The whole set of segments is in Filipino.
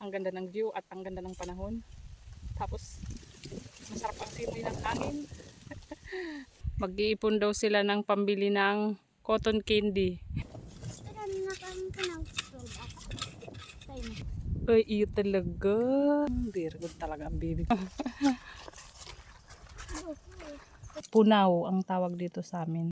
Ang ganda ng view at ang ganda ng panahon. Tapos masarap ang simoy ng hangin. Mag-iipon daw sila ng pambili ng cotton candy. Ay, iyo talaga. Very good talaga ang baby. Punaw ang tawag dito sa amin.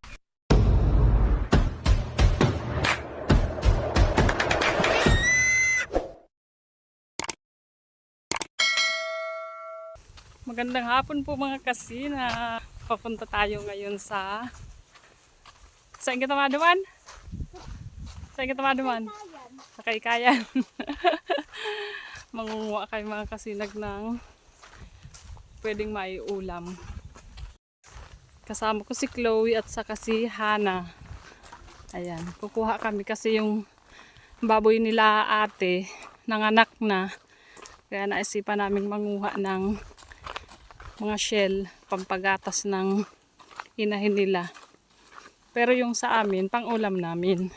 Magandang hapon po mga kasina. Papunta tayo ngayon sa... Saan kita maduman? Saan kita maduman? Sa Kaykayan. Mangunguha kayo mga kasinag ng pwedeng maiulam. Kasama ko si Chloe at saka si Hana. Ayan, kukuha kami kasi yung baboy nila ate nanganak na. Kaya naisipan namin manguha ng mga shell, pampagatas ng inahin nila. Pero yung sa amin, pang ulam namin.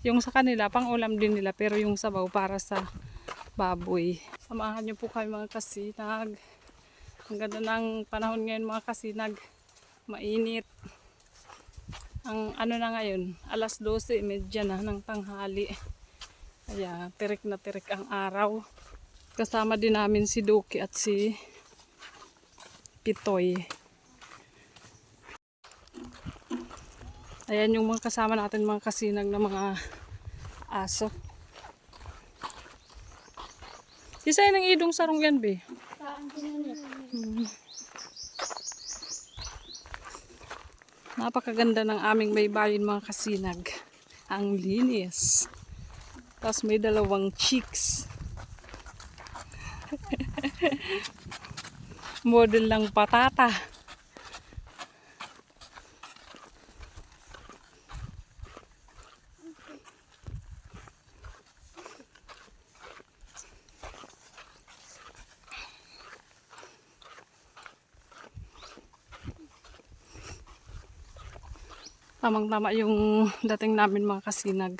Yung sa kanila, pang ulam din nila. Pero yung sabaw para sa baboy. Samahan niyo po kayo mga kasinag. Ang ganda ng panahon ngayon mga kasinag. Mainit. Ang ano na ngayon, alas 12:30 na ng tanghali. Kaya tirik na tirik ang araw. Kasama din namin si Duki at si Pitoy. Ayan yung mga kasama natin mga kasinag na mga aso. Isa yun ang idong sarong yan, be. Napakaganda ng aming baybayin mga kasinag. Ang linis. Tapos may dalawang chicks. Model lang patata. Tamang-tama yung dating namin mga kasinag.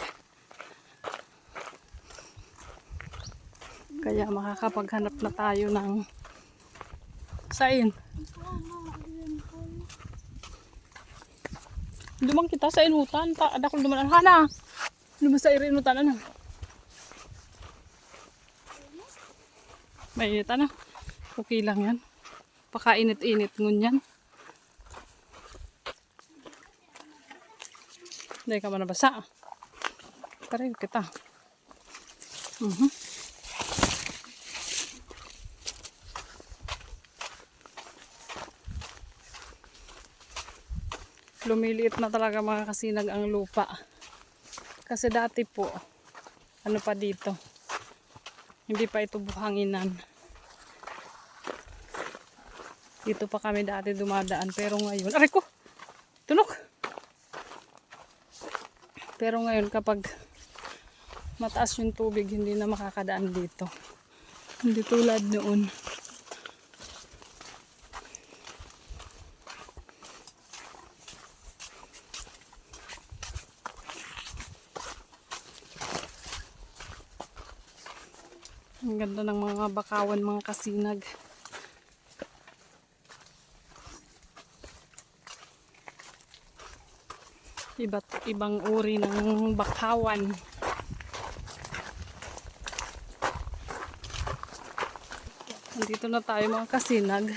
Kaya makakapaghanap na tayo ng sain. Dumang kita sa inutan. Ada ko duman. Hana! Duman sa inutan. Ano? May init ano? Okay lang yan. Pakainit-init ngunyan. Hindi ka man nabasa. Pareho kita. Lumiliit na talaga mga kasinag ang lupa. Kasi dati po, ano pa dito, hindi pa ito buhanginan. Dito pa kami dati dumadaan. Pero ngayon, aray ko! Tunok! Pero ngayon kapag mataas yung tubig, hindi na makakadaan dito. Hindi tulad noon. Ang ganda ng mga bakawan mga kasinag. Iba't ibang uri ng bakawan. Nandito na tayo mga kasinag.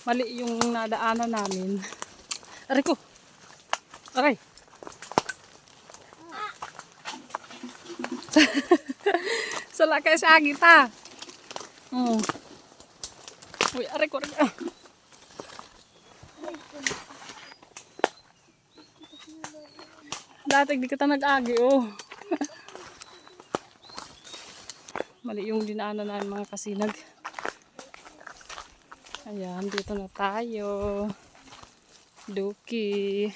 Mali yung nadaanan namin. Aray ko! Aray! Sala kayo sa agita. Uy, aray ko! Aray. Dati di kita nag-agi, oh. Mali yung dinaanan namin mga kasinag. Ayan, dito na tayo. Duki.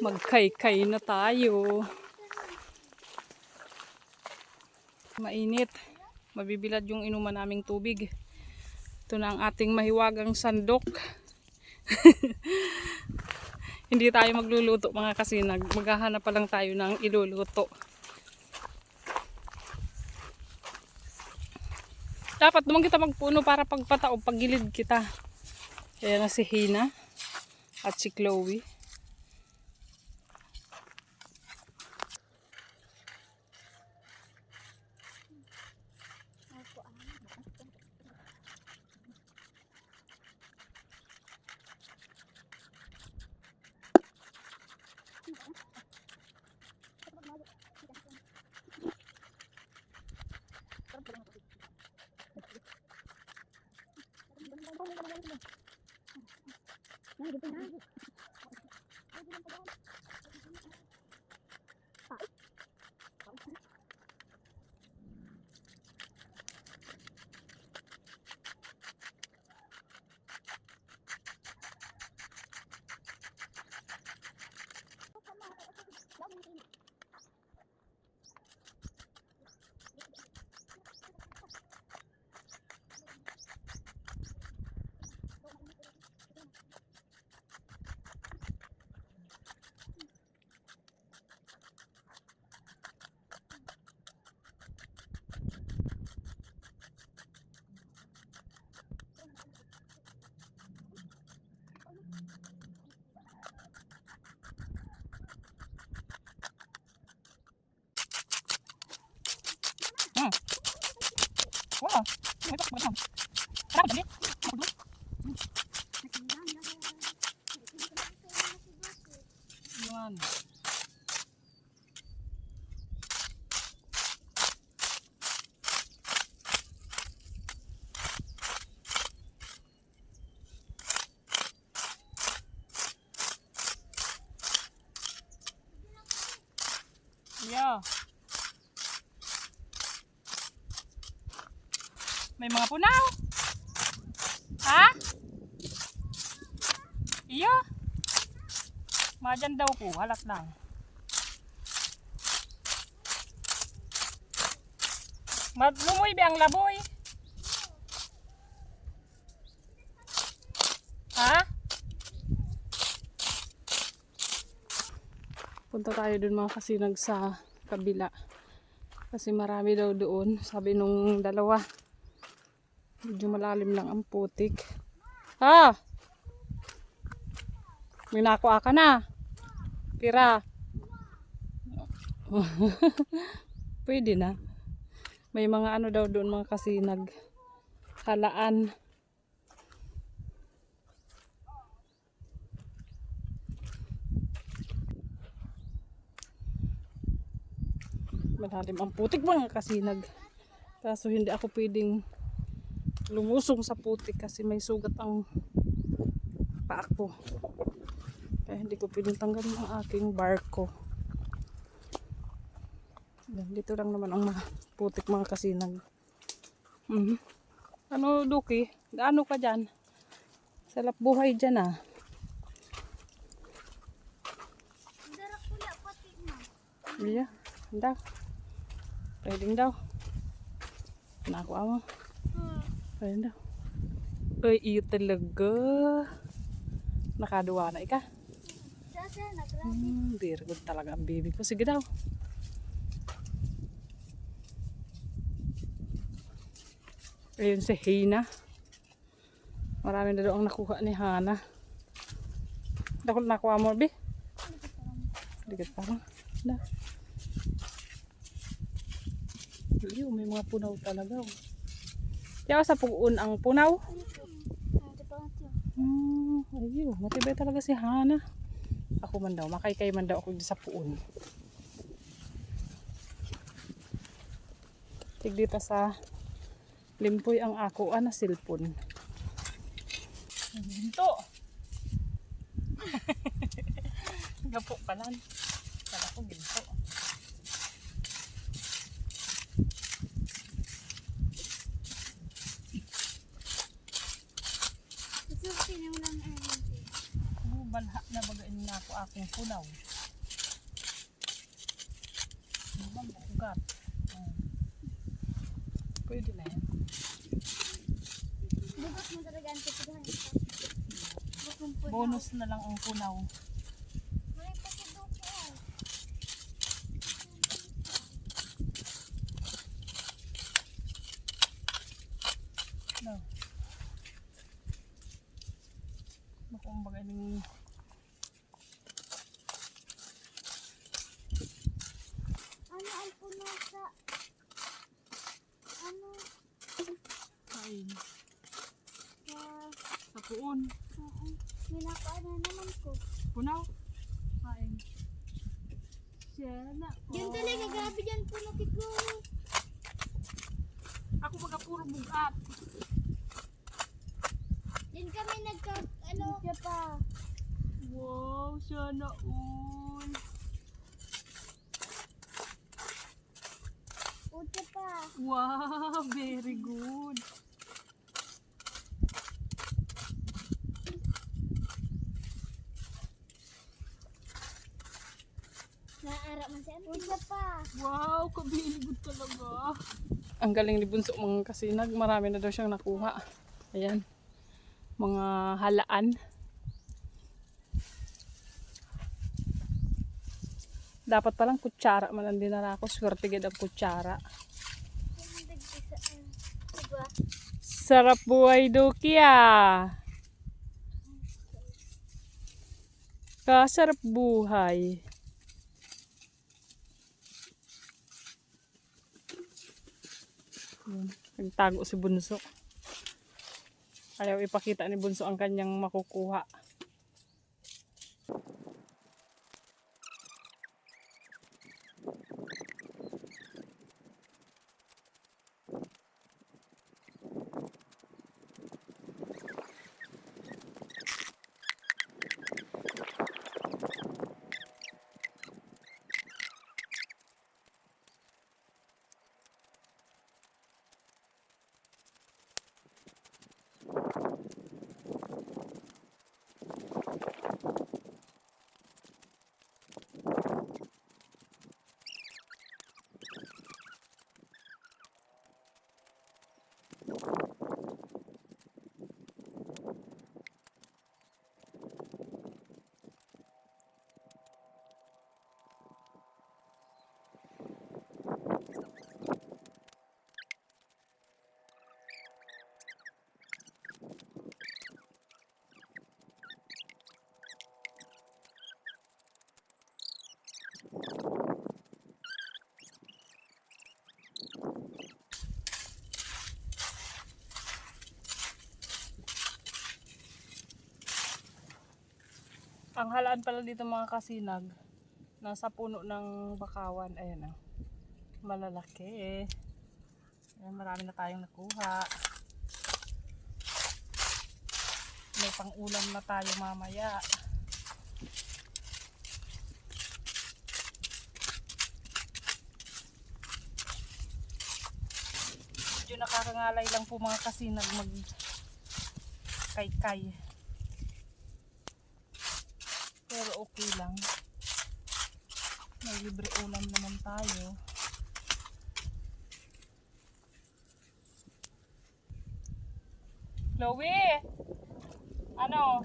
Magkay-kay na tayo. Mainit. Mabibilad yung inuman naming tubig. Ito na ang ating mahiwagang sandok. Hindi tayo magluluto mga kasinag. Maghahanap pa lang tayo ng iluluto. Dapat naman kita magpuno para pagpataob, paggilid kita. Kaya na si Hina at si Chloe. Wow. Yan. Yeah. May mga punaw. Ha? Iyo. Madyan daw ko, halat lang. Lumoy ba ang laboy? Ha? Punta tayo dun mga kasinag sa kabila. Kasi marami daw doon. Sabi nung dalawa. Medyo malalim lang ang putik. Ha? May nakuha ka na. Tira. Pwede na. May mga ano daw doon mga kasinag. Halaan. Malalim ang putik mga kasinag. Kaso hindi ako pwedeng lumusong sa putik kasi may sugat ang paa ko. Kaya hindi ko pwedeng tanggalin ang aking barko. Dito lang naman ang putik mga kasinag. Ano Duki? Gaano ka dyan? Salap buhay dyan ah. Iya, daw. Pwedeng daw. Nakuha mo. Pwedeng daw. Ay, iyo talaga. Nakaduwa na ika. Very good talaga ang baby ko. Sige daw. Ayun si Hina. Marami na daw ang nakuha ni Hana. Dakot nakuha mo, Bi? Dikit pa lang. Iyo, may mga punaw talaga. Kaya sa puun ang punaw. Ayun, matibay talaga si Hana. Ako man daw, makaykay man daw ako sa puun. Tigdita sa limpoy ang ako na silpon. Ito. Gapo pala. Kala ko ginto. Balha na bagain na ako aking punaw. Ugat. Pwede na yan. Bonus na lang ang punaw. kumbaga yung Ano ang puno sa... Ano? kain Sa... sa puon. Oo. Ninakaan na naman ko. Punaw. Kain. Siya na. Yan talaga, grabe dyan puno kiko. Ako baga puro bugat. Yan kami nagka... Ano? Siya pa. Wow, sana all. Siya pa. Wow, very good. Naara man siya. Siya pa. Wow, kabiligod talaga. Ang galing ni Bunso mga kasinag. Marami na daw siyang nakuha. Ayan. Mga halaan. Dapat palang kutsara man ang dinala ko. Swerte gid ang kutsara. Diba? Sarap buhay Duki ah. Kasarap buhay. Nagtago si Bunso. Ayaw ipakita ni Bunso ang kanyang makukuha. Ang halaan pala dito mga kasinag, nasa puno ng bakawan. Ayan o. Malalaki. Ayan, marami na tayong nakuha. May pang-ulam na tayo mamaya. Medyo nakakangalay lang po mga kasinag mag kay-kay. Pero okay lang. May libre ulam naman tayo. Chloe! Ano?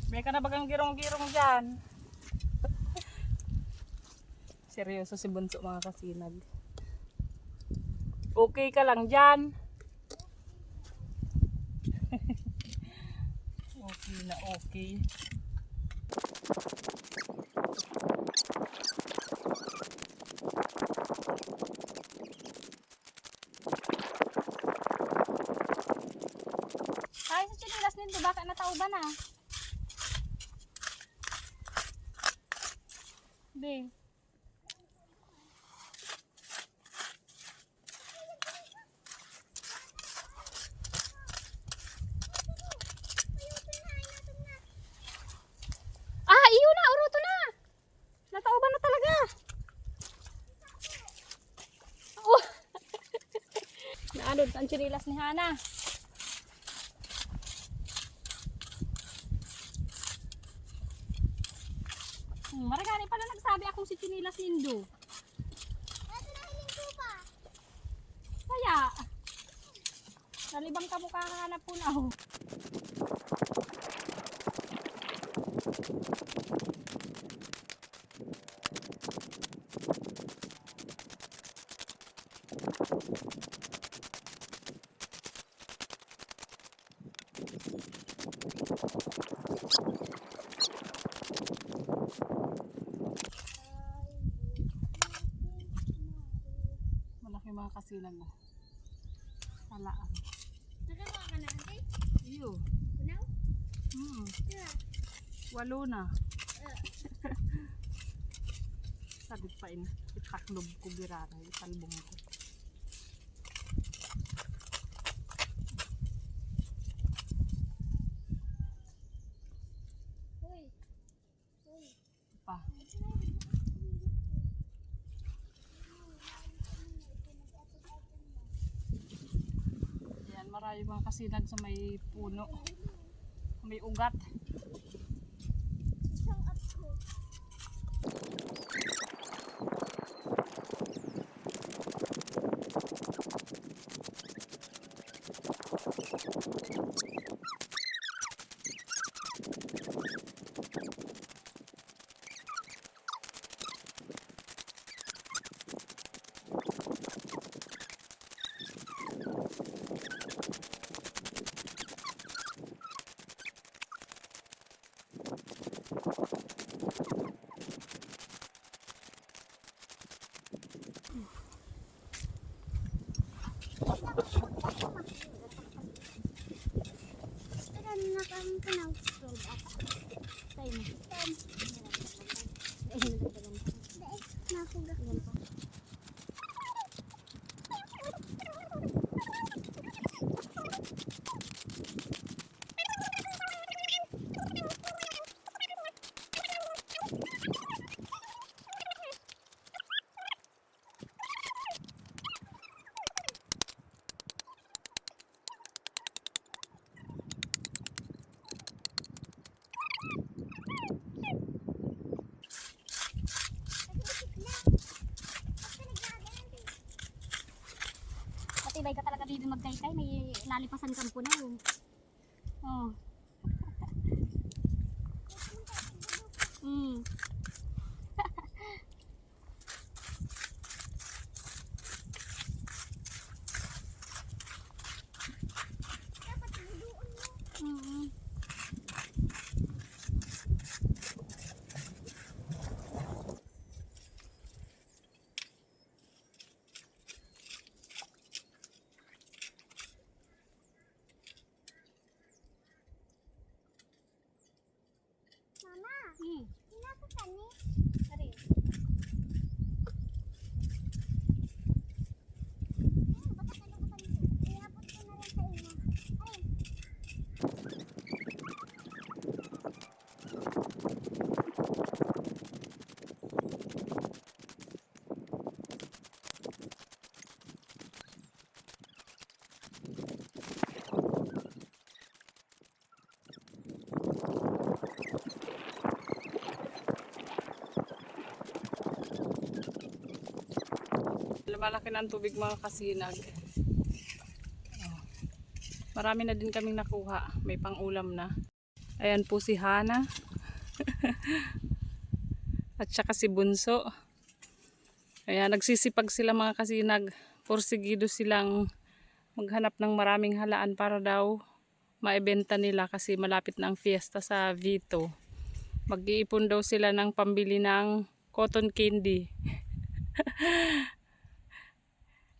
May ka na bagang girong-girong dyan? Seryoso si Bunso mga kasinag. Okay ka lang dyan? Okay na okay. Ay, sa chinilas nito, baka natauban na. Be. Ah, iyo na, uruto na. Natauban na talaga. Oh. Naanod ang chinilas ni Hana. Maragani pala nagsabi akong si chinilas nindo. Kaya, nalibang ka mukha kahanap po na. mga kasinag mo. Halaan. Nagawa ka na, ate? Iyo. Kunaw? Yeah. 8 na. Sabit pa in. Itaklob ko birara. Italbong ko. Uy. Uy. Pa. Ayan, marami mga kasinag sa may puno. May ugat. Isang ako. Matibay ka talaga dito magkaykay, may lalipasan kampo na yun. Oh. Mm. Mm. Mama, hinapot kami. Ari. Basta kalubutan ito. Hinapot ko na rin sa inyo. Ari. Lumalaki na ang tubig mga kasinag. Oh. Marami na din kaming nakuha. May pang-ulam na. Ayan po si Hana. At saka si Bunso. Ayan, nagsisipag sila mga kasinag. Porsigido silang maghanap ng maraming halaan para daw maibenta nila kasi malapit na ang fiesta sa Vito. Mag-iipon daw sila ng pambili ng cotton candy.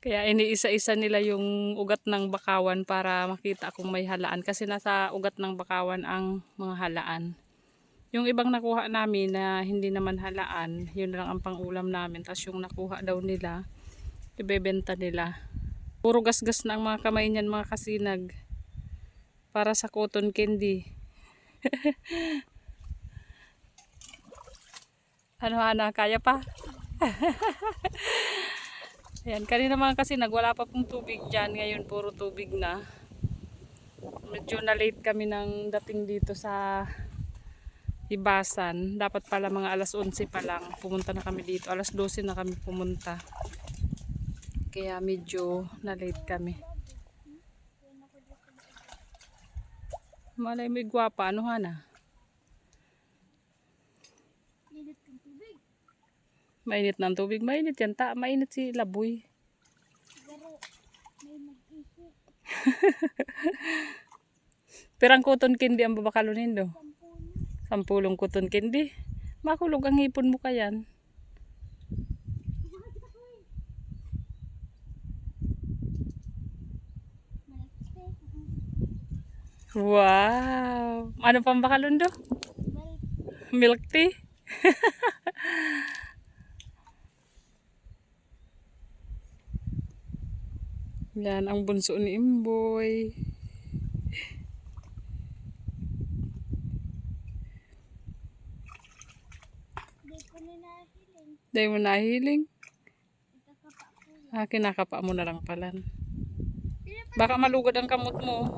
Kaya iniisa-isa nila yung ugat ng bakawan para makita kung may halaan. Kasi nasa ugat ng bakawan ang mga halaan. Yung ibang nakuha namin na hindi naman halaan, yun lang ang pang-ulam namin. Tapos yung nakuha daw nila, ibebenta nila. Puro gasgas na ang mga kamay niyan mga kasinag. Para sa cotton candy. Ano Hana, kaya pa? Ayan, kanina mga kasi wala pa pong tubig dyan. Ngayon puro tubig na. Medyo na late kami ng dating dito sa Ibasan. Dapat pala mga alas 11 pa lang. Pumunta na kami dito. Alas 12 na kami pumunta. Kaya medyo na late kami. Malay may gwapa. Ano Hana? Init kang tubig. Mainit na ang tubig. Mainit yan. Mainit si Laboy. Siguro may mag-isip. Pero ang cotton candy ang babakalunin do. 10 cotton candy. Makulog ang hipon mo kayan. Wow! Ano pang bakalundo? Well, Milk tea? Yan ang bunso ni Imboy. di ko na nahiling. Dahil mo nahiling. Ikakapa ko. Kinakapa mo na lang pala. Baka malugod ang kamot mo.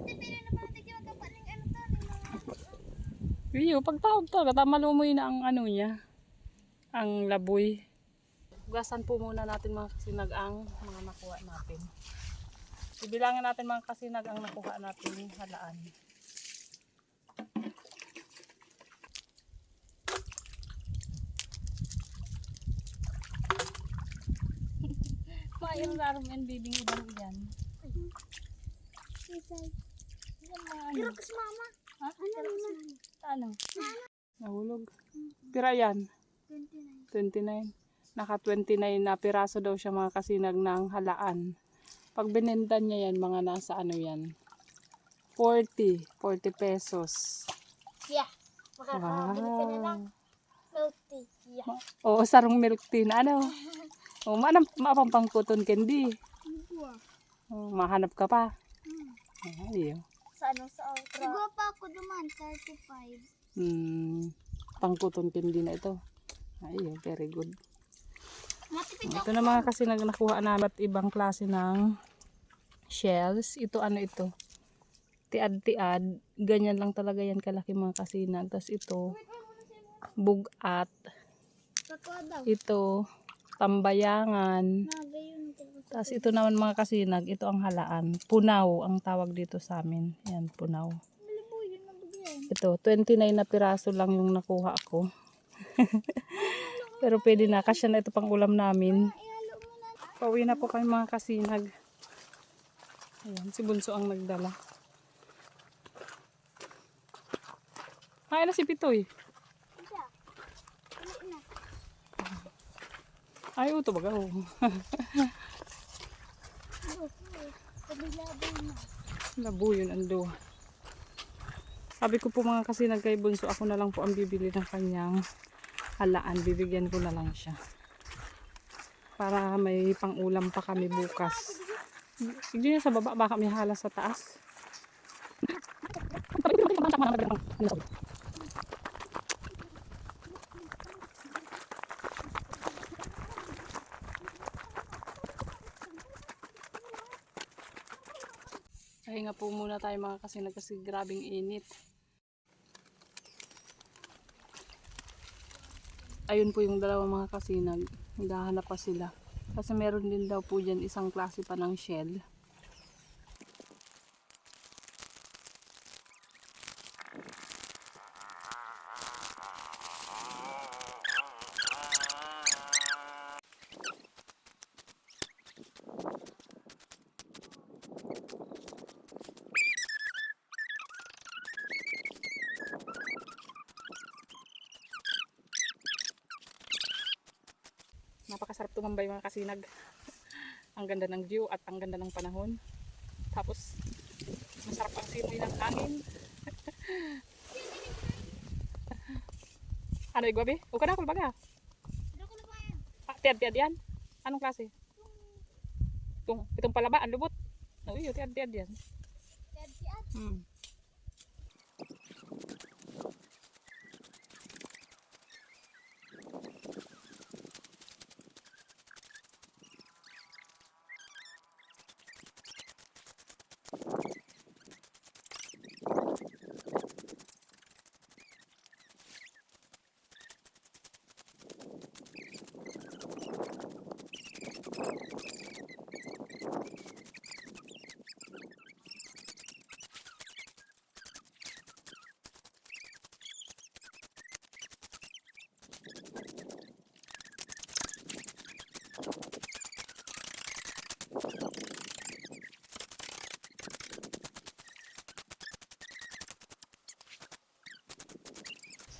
Hindi, pili na pala tigil magkapa ng ano to, ng mga... Iyo, pagtawag to, tamalumoy na ang ano niya. Ang laboy. Hugasan po muna natin mga kasinag ang mga nakuha natin. Ibilangin natin mga kasinag ang nakuha natin halaan. Mayroon na rin bibing ibang yan. Isay. Yan mga ano. Pero kas mama. Ha? Ano na? Ano? Nahulog. Pira yan. 29. 29. Naka 29 na piraso daw siya mga kasinag ng halaan. Pag binenta niya yan, mga nasa ano yan? 40 pesos. Yeah. Makakabili ka na lang. Wow. Milk tea. Yeah. Oo, sarong milk tea na ano. Oo, mapampang cotton candy. Oo, mahanap ka pa. Ay, Sa ano? Sa Ultra. Siguro pa ako duman. 35. pang cotton candy na ito. Ay, very good. Matipid Ito na mga kasi nakuha namin at ibang klase ng shells. Ito ano ito? Tiad-tiad. Ganyan lang talaga yan kalaki mga kasinag. Tapos ito, bugat. Kakwa daw. Ito, tambayangan. Nagayon. Tapos ito naman mga kasinag, ito ang halaan. Punaw ang tawag dito sa amin. Yan, punaw. Malibuyo na bigyan. Ito, 29 na piraso lang yung nakuha ko. Pero pwede na, kasya na ito pang ulam namin. Ihalo mo na. Pauwi na po kami mga kasinag. Ayan, si Bunso ang nagdala. Ay na si Pitoy. Isa. Ulit na. Ay, uto baga. Oh. Kabilabay na. Labo yun, ando. Sabi ko po mga kasinag kay Bunso, ako na lang po ang bibili ng kanyang halaan. Bibigyan ko na lang siya. Para may pang-ulam pa kami bukas. Hindi niya sa baba, baka may hala sa taas. Ay nga po muna tayo mga kasinag kasi grabing init. Ayun po yung dalawa mga kasinag. Naghahanap pa sila. Kasi meron din daw po dyan isang klase pa ng shell. Napakasarap tumambay mga kasinag. Ang ganda ng view at ang ganda ng panahon. Tapos masarap ang simoy ng hangin. Ano igwabi? O ka na baga? Ano ko na ba yan? Tiad-tiad yan? Anong klase? Itong palaba, ang lubot. Uy, tiad-tiad yan. Tiad-tiad.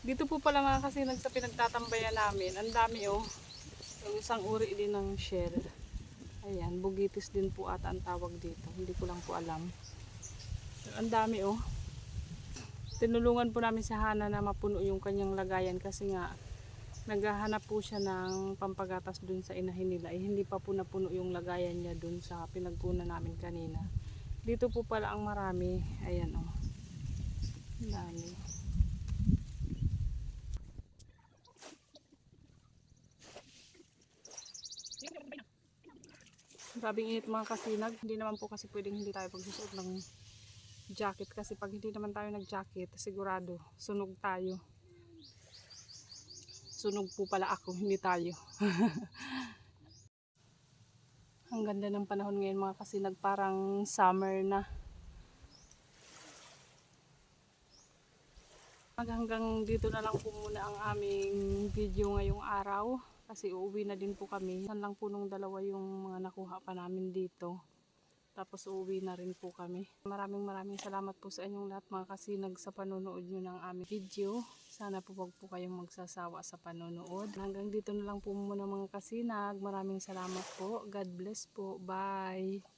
Dito po pala mga kasinag sa pinagtatambayan namin. Ang dami oh. Yung isang uri din ng shell. Ayan, bugitis din po ata ang tawag dito. Hindi ko lang po alam. Ang dami oh. Tinulungan po namin si Hana na mapuno yung kanyang lagayan kasi nga naghahanap po siya ng pampagatas dun sa inahin nila. Eh, hindi pa po napuno yung lagayan niya dun sa pinagpunan namin kanina. Dito po pala ang marami. Ayan oh. Ang dami. Grabing init mga kasinag. Hindi naman po kasi pwedeng hindi tayo pagsusuot ng jacket kasi pag hindi naman tayo nag-jacket, sigurado sunog tayo. Sunog po pala ako, hindi tayo. Ang ganda ng panahon ngayon mga kasinag, parang summer na. Hanggang dito na lang po muna ang aming video ngayong araw kasi uuwi na din po kami. San lang po nung dalawa yung mga nakuha pa namin dito. Tapos uuwi na rin po kami. Maraming salamat po sa inyong lahat mga kasinag sa panonood nyo ng aming video. Sana po wag po kayong magsasawa sa panonood. Hanggang dito na lang po muna mga kasinag. Maraming salamat po. God bless po. Bye!